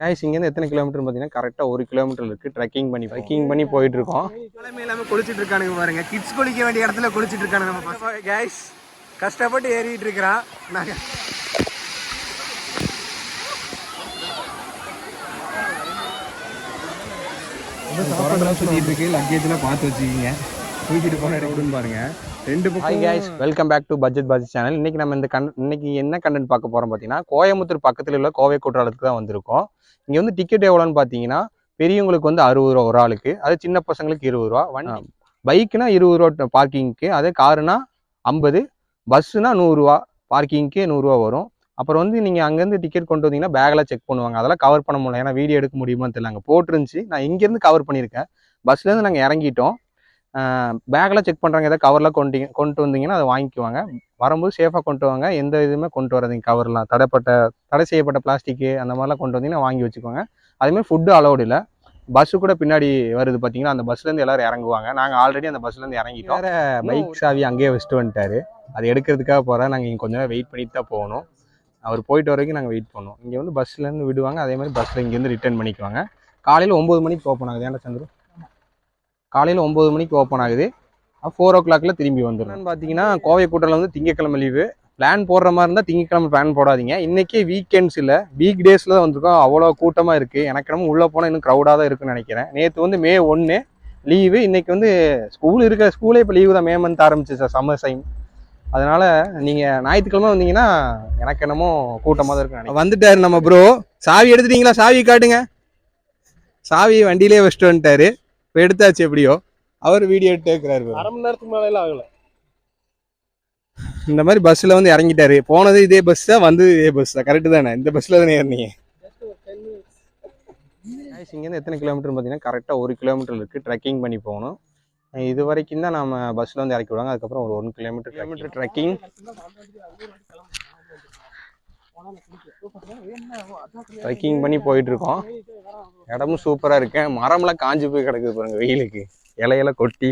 Guys இங்கேருந்து எத்தனை kilometre பார்த்தீங்கன்னா கரெக்டாக 1 கிலோமீட்டர் இருக்குது. ட்ரெக்கிங் பண்ணி போயிட்டு இருக்கோம். எல்லாமே எல்லாமே குளிச்சுட்டு இருக்கானுங்க பாருங்க. கிட்ஸ் குளிக்க வேண்டிய இடத்துல குளிச்சுட்டு இருக்கானுங்க நம்ம பசங்க. கைஸ் கஷ்டப்பட்டு ஏறிட்டு இருக்கிறான். நாங்கள் சுற்றிட்டு இருக்கு. லக்கேஜ்லாம் பார்த்து வச்சுக்கிங்க. தூக்கிட்டு போன இடம்னு பாருங்க. வெல்கம் பேக் டு பட்ஜெட் பாஜெட் சேனல். இன்னைக்கு நம்ம இன்னைக்கு என்ன கண்டென்ட் பார்க்க போறோம் பார்த்தீங்கன்னா, கோயம்புத்தூர் பக்கத்தில் உள்ள கோவை குற்றாலத்துக்கு தான் வந்திருக்கோம். இங்கே வந்து டிக்கெட் எவ்வளோன்னு பார்த்தீங்கன்னா, பெரியவங்களுக்கு வந்து 60 ரூபா ஒரு ஆளுக்கு, அது சின்ன பசங்களுக்கு 20 ரூபா. பைக்குனா 20 ரூபா பார்க்கிங்க்கு, அதே காருனா 50, பஸ்ஸுனா 100 ரூபா, பார்க்கிங்க்கு 100 ரூபா வரும். அப்புறம் வந்து நீங்கள் அங்கேருந்து டிக்கெட் கொண்டு வந்தீங்கன்னா பேக்கெலாம் செக் பண்ணுவாங்க. அதெல்லாம் கவர் பண்ண முடியல, ஏன்னா வீடியோ எடுக்க முடியுமான்னு தெரியல. அங்கே போட்டுருந்துச்சு, நான் இங்கேருந்து கவர் பண்ணியிருக்கேன். பஸ்லேருந்து நாங்கள் இறங்கிட்டோம். பேக்கெலாம் செக் பண்ணுறாங்க. ஏதாவது கவர்லாம் கொண்டு வந்தீங்கன்னா அதை வாங்கிக்குவாங்க. வரும்போது சேஃபாக கொண்டு வாங்க. எந்த இதுவுமே கொண்டு வராதீங்க. கவர்லாம் தடை செய்யப்பட்ட பிளாஸ்டிக்கு அந்த மாதிரிலாம் கொண்டு வந்தீங்கன்னா வாங்கி வச்சுக்கோங்க. அதேமாதிரி ஃபுட்டு அலௌடு இல்லை. பஸ்ஸு கூட பின்னாடி வருது பார்த்தீங்கன்னா, அந்த பஸ்லேருந்து எல்லோரும் இறங்குவாங்க. நாங்கள் ஆல்ரெடி அந்த பஸ்லேருந்து இறங்கிட்டோம். வேறு பைக் சாவி அங்கேயே வச்சுட்டு வந்துட்டார். அது எடுக்கிறதுக்காக போகிறேன். நாங்கள் இங்கே கொஞ்ச நேரம் வெயிட் பண்ணிட்டு தான் போகணும். அவர் போயிட்டு வரைக்கும் நாங்கள் வெயிட் பண்ணோம். இங்கே வந்து பஸ்லேருந்து விடுவாங்க. அதேமாதிரி பஸ்ஸில் இங்கேருந்து ரிட்டர்ன் பண்ணிக்குவாங்க. காலையில் 9 மணிக்கு ஓப்பன் ஆகுது. ஏன்னா சந்திரு காலையில் 9 மணிக்கு ஓப்பன் ஆகுது. 4 o'clock திரும்பி வந்துடும். பார்த்தீங்கன்னா கோவை குற்றாலம் வந்து திங்கக்கிழமை லீவு. பிளான் போடுற மாதிரி இருந்தால் திங்கக்கிழமை பிளான் போடாதீங்க. இன்றைக்கி வீக்கெண்ட்ஸ் இல்லை, வீக் டேஸில் தான் வந்திருக்கோம். அவ்வளோ கூட்டமாக இருக்குது. எனக்கு நம்ம உள்ளே போனால் இன்னும் க்ரௌடாக தான் இருக்குன்னு நினைக்கிறேன். நேற்று வந்து May 1 லீவு. இன்றைக்கி வந்து ஸ்கூலே இப்போ லீவு தான். May month ஆரம்பிச்சு சார், சம்மர் டைம். அதனால் நீங்கள் ஞாயிற்றுக்கிழமை வந்தீங்கன்னா எனக்கு என்னமோ கூட்டமாக தான் இருக்குன்னு நினைக்கிறேன். வந்துட்டார் நம்ம ப்ரோ. சாவி எடுத்துட்டீங்களா? சாவி காட்டுங்க. சாவி வண்டியிலே வச்சுட்டு வந்துட்டாரு. இப்போ எடுத்தாச்சு. எப்படியோ அவர் வீடியோ எடுத்து இருக்கிறாரு. 1/2 மணி நேரத்துக்கு மேலே ஆகலை. இந்த மாதிரி பஸ்ஸில் வந்து இறங்கிட்டாரு. போனது இதே பஸ் தான், வந்து இதே பஸ் தான். கரெக்டு தானே? இந்த பஸ்ஸில் தானே ஏறினீங்க? இங்கேருந்து எத்தனை கிலோமீட்டர் பார்த்தீங்கன்னா கரெக்டாக 1 கிலோமீட்டர் இருக்குது. ட்ரெக்கிங் பண்ணி போகணும். இது வரைக்கும் தான் நம்ம பஸ்ஸில் வந்து இறக்கி விடுவாங்க. அதுக்கப்புறம் ஒரு 1 கிலோமீட்டர் ட்ரெக்கிங் பண்ணி போயிட்டுருக்கோம். இடமும் சூப்பராக இருக்கு. மரம்லாம் காஞ்சி போய் கிடக்குது பாருங்க, வெயிலுக்கு இலையெல்லாம் கொட்டி.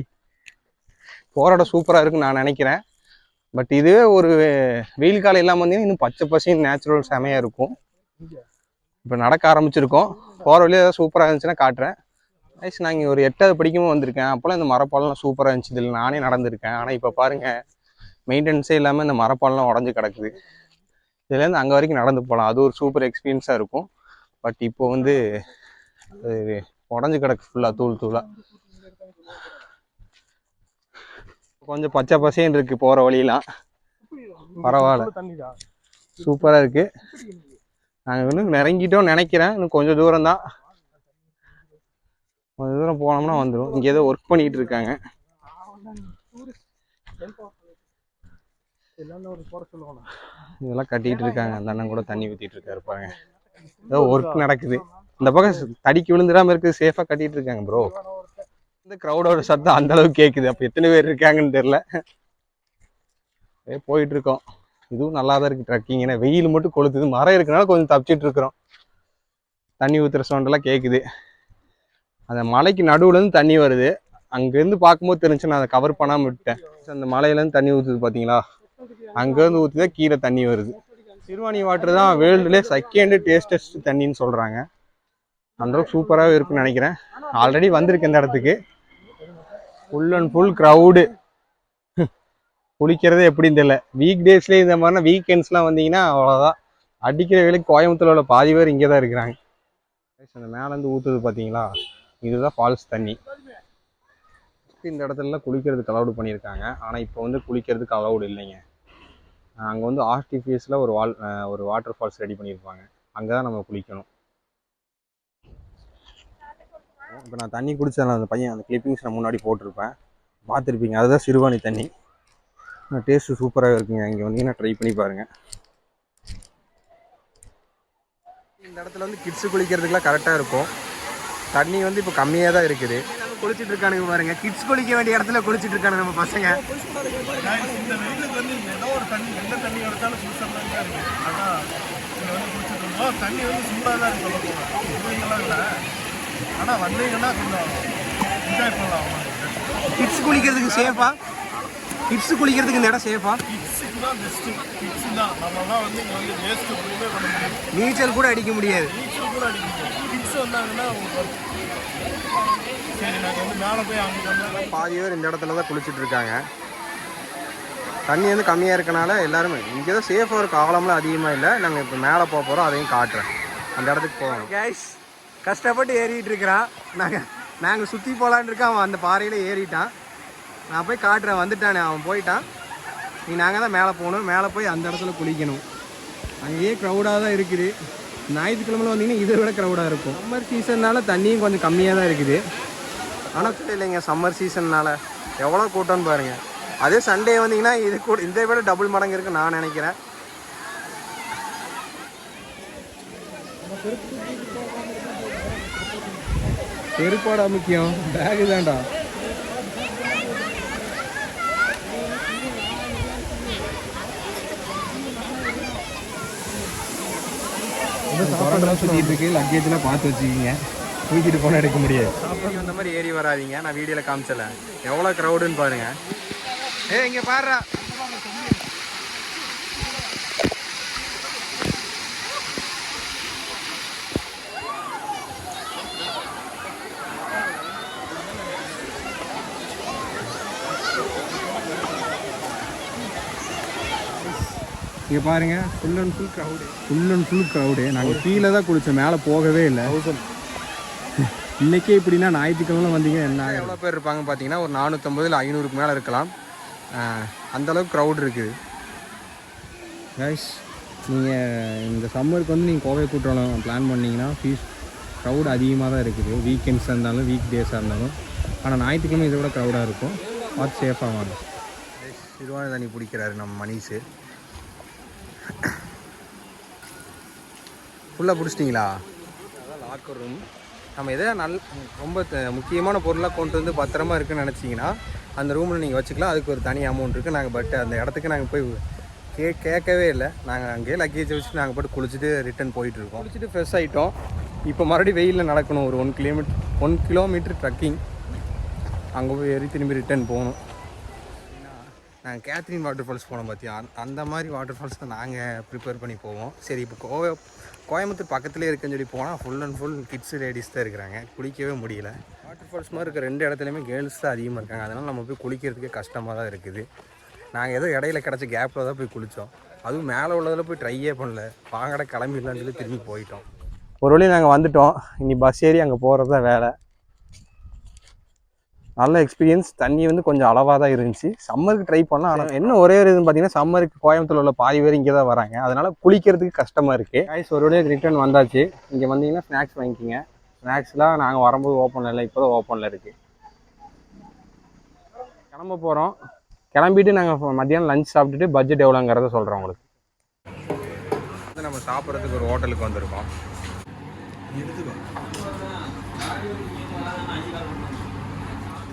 போகிற இடம் சூப்பராக இருக்குன்னு நான் நினைக்கிறேன். பட் இதுவே ஒரு வெயில் காலம் இல்லாமல் வந்தீங்கன்னா இன்னும் பச்சை பசையும் நேச்சுரல் செமையாக இருக்கும். இப்போ நடக்க ஆரம்பிச்சிருக்கோம். போகிற வழியாக ஏதாவது சூப்பராக இருந்துச்சுன்னா காட்டுறேன். ஐஸ் நான் இங்கே ஒரு 8வது படிக்கவும் வந்திருக்கேன். அப்போல்லாம் இந்த மரப்பாலம்லாம் சூப்பராக இருந்துச்சு. இதில் நானே நடந்திருக்கேன். ஆனால் இப்போ பாருங்கள், மெயின்டெனன்ஸே இல்லாமல் இந்த மரப்பாலம்லாம் உடஞ்சி கிடக்குது. இதுலேருந்து அங்கே வரைக்கும் நடந்து போகலாம். அது ஒரு சூப்பர் எக்ஸ்பீரியன்ஸாக இருக்கும். பட் இப்போ வந்து உடஞ்சி கிடக்கு ஃபுல்லாக, தூளாக. கொஞ்சம் பச்சை பசேன்னு இருக்குது போகிற வழியெல்லாம். பரவாயில்ல, சூப்பராக இருக்குது. நாங்கள் இன்னும் இறங்கிட்டோம்னு நினைக்கிறேன். இன்னும் கொஞ்சம் தூரம் தான். கொஞ்சம் தூரம் போனோம்னா வந்துடும். இங்கே ஏதோ ஒர்க் பண்ணிகிட்டு இருக்காங்க. இதெல்லாம் கட்டிகிட்டு இருக்காங்க. அந்த அண்ணன் கூட தண்ணி ஊற்றிட்டு இருக்காரு பாருங்க. ஏதோ ஒர்க் நடக்குது. இந்த பக்கம் தடிக்கு விழுந்துடாமல் இருக்குது. சேஃபாக கட்டிகிட்டு இருக்காங்க ப்ரோ. இந்த க்ரௌடோட சத்தம் அந்த அளவுக்கு கேட்குது. அப்போ எத்தனை பேர் இருக்காங்கன்னு தெரில. போயிட்டு இருக்கோம். இதுவும் நல்லா தான் இருக்குது ட்ரெக்கிங். ஏன்னா வெயில் மட்டும் கொளுத்துது. மரம் இருக்கனால கொஞ்சம் தப்பிச்சிட்டு இருக்கிறோம். தண்ணி ஊற்றுற சவுண்டெல்லாம் கேட்குது. அந்த மலைக்கு நடுவுலேருந்து தண்ணி வருது. அங்கேருந்து பார்க்கும்போது தெரிஞ்சு நான் அதை கவர் பண்ணாமல் விட்டேன். அந்த மலையிலேருந்து தண்ணி ஊற்றுது பார்த்தீங்களா? அங்கேருந்து ஊற்றி தான் கீழே தண்ணி வருது. சிறுவாணி வாட்டர் தான் வேர்ல்டுலே செகண்ட் டேஸ்டஸ்ட் தண்ணின்னு சொல்கிறாங்க. அந்தளவுக்கு சூப்பராகவே இருக்குன்னு நினைக்கிறேன். ஆல்ரெடி வந்திருக்கு இந்த இடத்துக்கு. Full and full crowd. குளிக்கிறதே எப்படின்னு தெரியல. வீக் டேஸ்லேயே இந்த மாதிரினா வீக்கெண்ட்ஸ்லாம் வந்தீங்கன்னா அவ்வளோதான். அடிக்கிற வேலைக்கு கோயம்புத்தூரில் உள்ள பாதி பேர் இங்கே தான் இருக்கிறாங்க. அந்த மேலேருந்து ஊற்றுது பார்த்தீங்களா? இதுதான் ஃபால்ஸ் தண்ணி. இந்த இடத்துலலாம் குளிக்கிறதுக்கு அலௌடு பண்ணியிருக்காங்க. ஆனால் இப்போ வந்து குளிக்கிறதுக்கு அலௌடு இல்லைங்க. அங்கே வந்து ஆர்டிஃபிஷியலாக ஒரு வாட்டர் ஃபால்ஸ் ரெடி பண்ணியிருப்பாங்க. அங்கே தான் நம்ம குளிக்கணும். இப்போ நான் தண்ணி குடிச்சேன். அந்த பையன் அந்த கிளிப்பிங்ஸ் நான் முன்னாடி போட்டிருப்பேன், பார்த்துருப்பீங்க. அதுதான் சிறுவாணி தண்ணி. டேஸ்ட்டு சூப்பராக இருக்குங்க. இங்கே வந்தீங்கன்னா ட்ரை பண்ணி பாருங்கள். இந்த இடத்துல வந்து கிட்ஸு குளிக்கிறதுக்குலாம் கரெக்டாக இருக்கும். தண்ணி வந்து இப்போ கம்மியாக தான் இருக்குது. குளிச்சுட்டு இருக்கானுங்க பாருங்க. கிட்ஸ் குளிக்க வேண்டிய இடத்துல குளிச்சுட்டு இருக்கானுங்க நம்ம பசங்க. இந்த வெயிலுக்கு வந்து ஏதோ ஒரு தண்ணி, எந்த தண்ணி எடுத்தாலும் சுத்தமாக இருக்குது. அதான் இங்கே வந்து குளிச்சுட்டு இருக்கோம். தண்ணி வந்து சூடாக தான் இருக்கு. சொல்லுவீங்களாம் இல்லை, ஆனால் வந்தீங்கன்னா கொஞ்சம் என்ஜாய் பண்ணலாம். கிட்ஸ் குளிக்கிறதுக்கு சேஃபா கிட்ஸ் குளிக்கிறதுக்கு இந்த இடம் சேஃபா? நீச்சல் கூட அடிக்க முடியாது. பாதி பேர் இந்த இடத்துல தான் குளிச்சுட்டு இருக்காங்க. தண்ணி வந்து கம்மியாக இருக்கனால எல்லாருமே இங்கே தான் சேஃபாக இருக்கும். ஆழம்லாம் அதிகமாக இல்லை. நாங்கள் இப்போ மேலே போக போகிறோம், அதையும் காட்டுறேன். அந்த இடத்துக்கு போவோம். கேஸ் கஷ்டப்பட்டு ஏறிட்டு இருக்கிறான். நாங்கள் சுற்றி போகலான்னு இருக்கோம். அவன் அந்த பாறையில் ஏறிட்டான். நான் போய் காட்டுறேன். வந்துட்டானே, அவன் போயிட்டான். நாங்கள் தான் மேலே போகணும். மேலே போய் அந்த இடத்துல குளிக்கணும். அங்கேயே க்ரௌடாக தான் இருக்குது. ஞாயிற்றுக்கிழமையில் வந்தீங்கன்னா இதை விட க்ரௌடாக இருக்கும். சம்மர் சீசன்னால் தண்ணியும் கொஞ்சம் கம்மியாக தான் இருக்குது. ஆனால் இல்லைங்க, சம்மர் சீசன்னால் எவ்வளோ கூட்டம்னு பாருங்கள். அதே சண்டே வந்தீங்கன்னா இது கூட இதை விட டபுள் மடங்கு இருக்குன்னு நான் நினைக்கிறேன். செருப்பாடா முக்கியம், பேகு தான்டா. சுற்றிட்டு இருக்கு. லக்கேஜ்லாம் பார்த்து வச்சுக்கிங்க, தூக்கிட்டு போனால் எடுக்க முடியாது. அந்த மாதிரி ஏறி வராதிங்க. நான் வீடியோவில் காமிச்சல எவ்வளோ க்ரௌடுன்னு பாருங்க. இங்கே பாடுறா. இங்கே பாருங்க, ஃபுல் அண்ட் ஃபுல் க்ரௌடு. நாங்கள் கீழே தான் குளித்தோம், மேலே போகவே இல்லை. இன்றைக்கே இப்படின்னா ஞாயிற்றுக்கிழமை வந்தீங்க என்ன எவ்வளோ பேர் இருப்பாங்க பார்த்தீங்கன்னா ஒரு 450 இல்லை 500க்கு மேலே இருக்கலாம். அந்தளவுக்கு க்ரௌட் இருக்குது. கைஸ், நீங்கள் இந்த சம்மருக்கு வந்து நீங்கள் கோவை குற்றாலம் பிளான் பண்ணிங்கன்னா க்ரௌட் அதிகமாக தான் இருக்குது. வீக்கெண்ட்ஸாக இருந்தாலும் வீக் டேஸாக இருந்தாலும். ஆனால் ஞாயிற்றுக்கிழமை இதை விட க்ரௌடாக இருக்கும். பார்த்து சேஃபாக வாங்க. சிறுவான தண்ணி பிடிக்கிறாரு நம்ம மணிஷு. ஃபுல்லாக பிடிச்சிட்டிங்களா? அதான் லாக்கர் ரூம். நம்ம எதோ ரொம்ப முக்கியமான பொருளாக கொண்டு வந்து பத்திரமா இருக்குன்னு நினச்சிங்கன்னா அந்த ரூமில் நீங்கள் வச்சுக்கலாம். அதுக்கு ஒரு தனி அமௌண்ட் இருக்குது. நாங்கள் அந்த இடத்துக்கு நாங்கள் போய் கேட்கவே இல்லை. நாங்கள் அங்கேயே லக்கேஜ் வச்சுட்டு நாங்கள் போய்ட்டு குளிச்சுட்டு ரிட்டன் போயிட்டுருக்கோம். குளிச்சுட்டு ஃப்ரெஷ் ஆகிட்டோம். இப்போ மறுபடியும் வெயிலில் நடக்கணும். ஒரு 1 கிலோமீட்டர் ட்ரக்கிங். அங்கே போய் ஏறி திரும்பி ரிட்டன் போகணும். நாங்கள் கேத்ரின் வாட்டர் ஃபால்ஸ் போனோம் பார்த்தியா, அந்த மாதிரி வாட்டர் ஃபால்ஸ் தான் நாங்கள் ப்ரிப்பேர் பண்ணி போவோம். சரி, இப்போ கோயம்புத்தூர் பக்கத்துலேயே இருக்குன்னு சொல்லி போனால் ஃபுல் கிட்ஸ் லேடிஸ் தான் இருக்கிறாங்க. குளிக்கவே முடியல. வாட்டர் ஃபால்ஸ் மாதிரி இருக்க 2 இடத்துலையுமே கேர்ள்ஸ் தான் அதிகமாக இருக்காங்க. அதனால் நம்ம போய் குளிக்கிறதுக்கே கஷ்டமாக தான் இருக்குது. நாங்கள் ஏதோ இடையில கிடச்ச கேப்பில் தான் போய் குளித்தோம். அதுவும் மேலே உள்ளதில் போய் ட்ரையே பண்ணல. வாங்கடை கிளம்பிடலான்னு சொல்லி திரும்பி போயிட்டோம். ஒரு வழி நாங்கள் வந்துட்டோம். இனி பஸ் ஏறி அங்கே போகிறது தான் வேலை. நல்ல எக்ஸ்பீரியன்ஸ். தண்ணி வந்து கொஞ்சம் அளவாக தான் இருந்துச்சு. சம்மருக்கு ட்ரை பண்ணலாம். ஆனால் என்ன ஒரே ஒரு இதுன்னு பார்த்தீங்கன்னா, சம்மருக்கு கோயம்புத்தூர் உள்ள பாதி பேர் இங்கே தான் வராங்க. அதனால் குளிக்கிறதுக்கு கஷ்டமாக இருக்குது. கைஸ், ஒரு வழியாக ரிட்டர்ன் வந்தாச்சு. இங்கே வந்தீங்கன்னா ஸ்நாக்ஸ் வாங்கிக்கிங்க. ஸ்நாக்ஸ்லாம் நாங்கள் வரும்போது ஓப்பனில் இல்லை, இப்போ தான் ஓப்பனில் இருக்குது. கிளம்ப போகிறோம். கிளம்பிட்டு நாங்கள் மத்தியானம் லஞ்ச் சாப்பிட்டுட்டு பட்ஜெட் எவ்வளோங்கிறத சொல்கிறோம் உங்களுக்கு. வந்து நம்ம சாப்பிட்றதுக்கு ஒரு ஹோட்டலுக்கு வந்திருக்கோம்.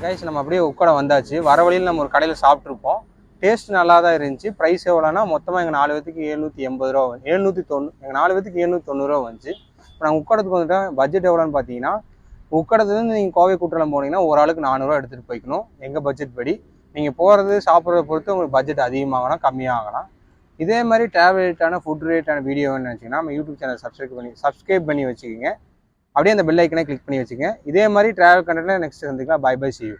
கைஸ், நம்ம அப்படியே உட்கார வந்தாச்சு. வர வழியில் நம்ம ஒரு கடையில் சாப்பிட்ருப்போம். டேஸ்ட் நல்லா தான் இருந்துச்சு. ப்ரைஸ் எவ்வளோனா மொத்தமாக எங்கள் 4 பேத்துக்கு 780 ரூபா, 790. எங்கள் 4 பேத்துக்கு 790 ரூபா வந்துச்சு. இப்போ நாங்கள் உட்காரத்துக்கு வந்துட்டோம். பட்ஜெட் எவ்வளோன்னு பார்த்தீங்கன்னா, உட்காரத்துலேருந்து நீங்கள் கோவை குற்றாலம் போனீங்கன்னா ஒரு ஆளுக்கு 400 ரூபா எடுத்துகிட்டு போய்க்கணும். எங்கள் பட்ஜெட் படி. நீங்கள் போகிறது சாப்பிட்றத பொறுத்து உங்களுக்கு பட்ஜெட் அதிகமாகலாம் கம்மியாகலாம். இதே மாதிரி ட்ராவல் ஃபுட் ரேட்டான வீடியோ வேணும்னு நினச்சிங்கன்னா நம்ம யூடியூப் சேனல் சப்ஸ்கிரைப் பண்ணி வச்சுக்கோங்க. அப்படியே அந்த பெல் ஐக்கனை கிளிக் பண்ணி வச்சுக்கோங்க. இதே மாதிரி ட்ராவல் கண்டென்ட்ல நெக்ஸ்ட் வந்துக்கலாம். Bye bye, see you.